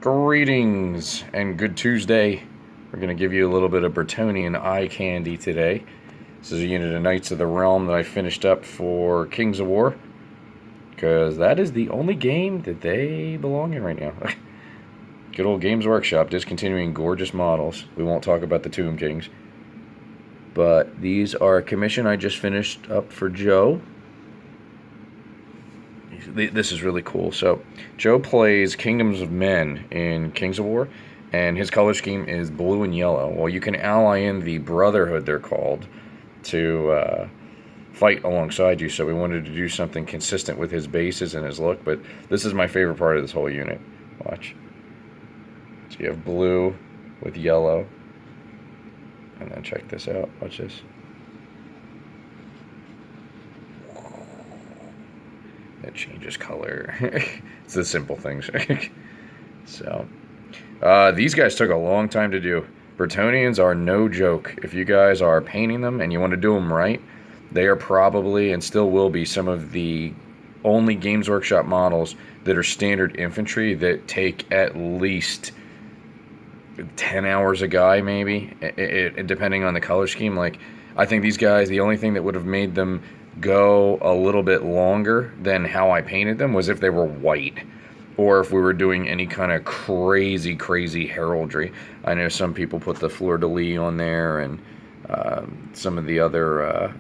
Greetings and good Tuesday. We're going to give you a little bit of Bretonnian eye candy today. This is a unit of Knights of the Realm that I finished up for Kings of War, because that is the only game that they belong in right now. Good old Games Workshop discontinuing gorgeous models. We won't talk about the Tomb Kings. But these are a commission I just finished up for Joe. This is really cool. So Joe plays Kingdoms of Men in Kings of War, and his color scheme is blue and yellow. Well, you can ally in the Brotherhood, they're called, to fight alongside you. So we wanted to do something consistent with his bases and his look, but this is my favorite part of this whole unit. Watch. So you have blue with yellow, and then check this out. Watch this. It changes color. It's the simple things. So, these guys took a long time to do. Bretonnians are no joke. If you guys are painting them and you want to do them right, they are probably and still will be some of the only Games Workshop models that are standard infantry that take at least 10 hours a guy, maybe, depending on the color scheme. Like, I think these guys, the only thing that would have made them go a little bit longer than how I painted them was if they were white, or if we were doing any kind of crazy heraldry. I know some people put the fleur-de-lis on there, and some of the other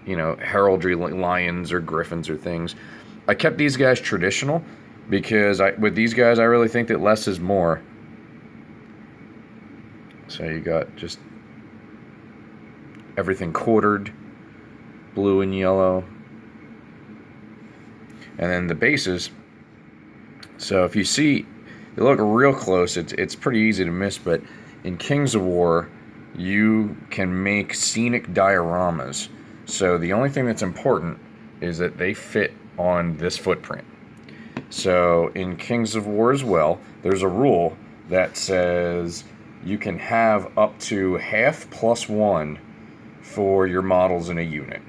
heraldry, like lions or griffins or things. I kept these guys traditional because with these guys I really think that less is more. So you got just everything quartered, blue and yellow, and then the bases. So if you see, you look real close, it's pretty easy to miss, but in Kings of War you can make scenic dioramas. So the only thing that's important is that they fit on this footprint. So in Kings of War as well, there's a rule that says you can have up to half +1 for your models in a unit.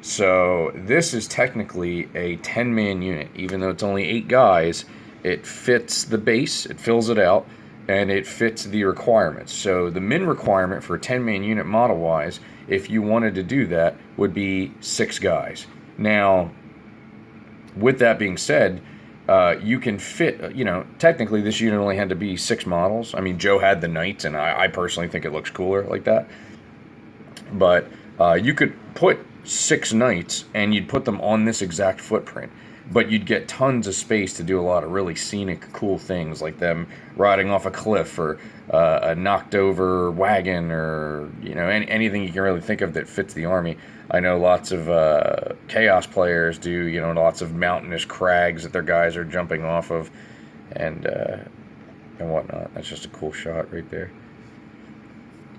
So this is technically a 10-man unit. Even though it's only 8 guys, it fits the base, it fills it out, and it fits the requirements. So the min requirement for a 10-man unit model-wise, if you wanted to do that, would be 6 guys. Now, with that being said, you can fit, technically this unit only had to be 6 models. I mean, Joe had the Knights, and I personally think it looks cooler like that. But you could put 6 Knights, and you'd put them on this exact footprint. But you'd get tons of space to do a lot of really scenic, cool things, like them riding off a cliff, or a knocked-over wagon, or anything you can really think of that fits the army. I know lots of Chaos players do, lots of mountainous crags that their guys are jumping off of, and whatnot. That's just a cool shot right there.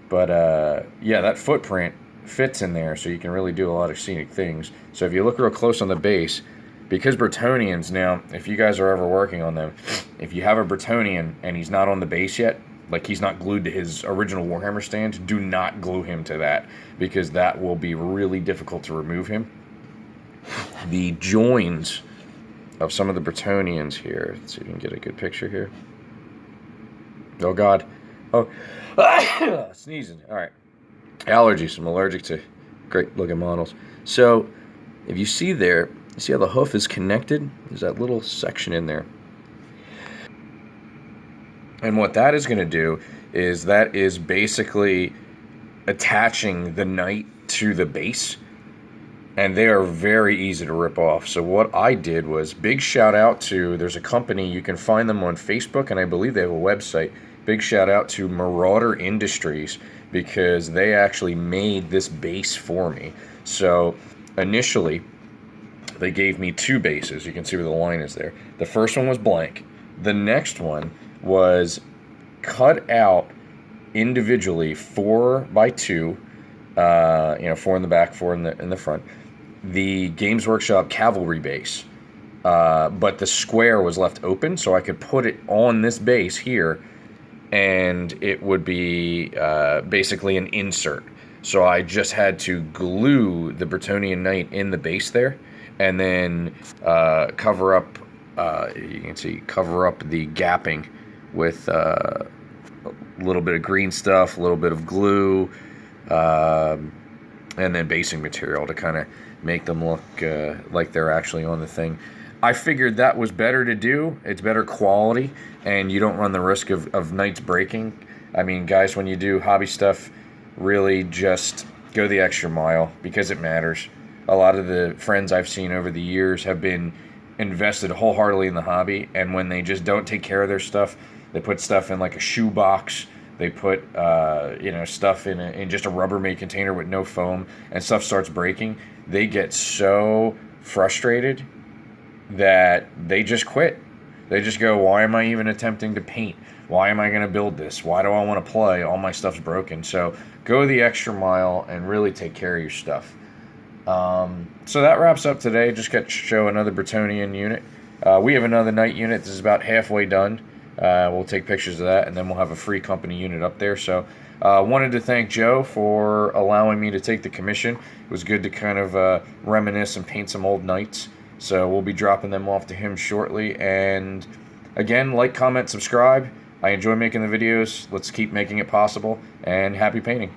But yeah, that footprint fits in there, so you can really do a lot of scenic things. So if you look real close on the base, because Bretonnians, now, if you guys are ever working on them, if you have a Bretonnian and he's not on the base yet, like he's not glued to his original Warhammer stand, do not glue him to that, because that will be really difficult to remove him. The joins of some of the Bretonnians here, let's see if you can get a good picture here. Oh God. Oh, sneezing. All right. Allergies. I'm allergic to great looking models. So if you see there, you see how the hoof is connected? There's that little section in there. And what that is going to do is that is basically attaching the knight to the base. And they are very easy to rip off. So what I did was, big shout out to, there's a company, you can find them on Facebook, and I believe they have a website. Big shout out to Marauder Industries, because they actually made this base for me. So initially, they gave me 2 bases. You can see where the line is there. The first one was blank. The next one was cut out individually 4x2, 4 in the back, 4 in the front. The Games Workshop cavalry base, but the square was left open, so I could put it on this base here, and it would be basically an insert. So I just had to glue the Bretonnian Knight in the base there, and then cover up, you can see, cover up the gapping with a little bit of green stuff, a little bit of glue, and then basing material to kind of make them look like they're actually on the thing. I figured that was better to do. It's better quality, and you don't run the risk of nights breaking. I mean, guys, when you do hobby stuff, really just go the extra mile because it matters. A lot of the friends I've seen over the years have been invested wholeheartedly in the hobby, and when they just don't take care of their stuff, they put stuff in like a shoe box. They put stuff in just a Rubbermaid container with no foam, and stuff starts breaking. They get so frustrated that they just quit. They just go, why am I even attempting to paint? Why am I going to build this? Why do I want to play? All my stuff's broken. So go the extra mile and really take care of your stuff. So that wraps up today. Just got to show another Bretonnian unit. We have another night unit. This is about halfway done. We'll take pictures of that, and then we'll have a free company unit up there. So wanted to thank Joe for allowing me to take the commission. It was good to kind of reminisce and paint some old nights. So we'll be dropping them off to him shortly. And again, like, comment, subscribe. I enjoy making the videos. Let's keep making it possible. And happy painting.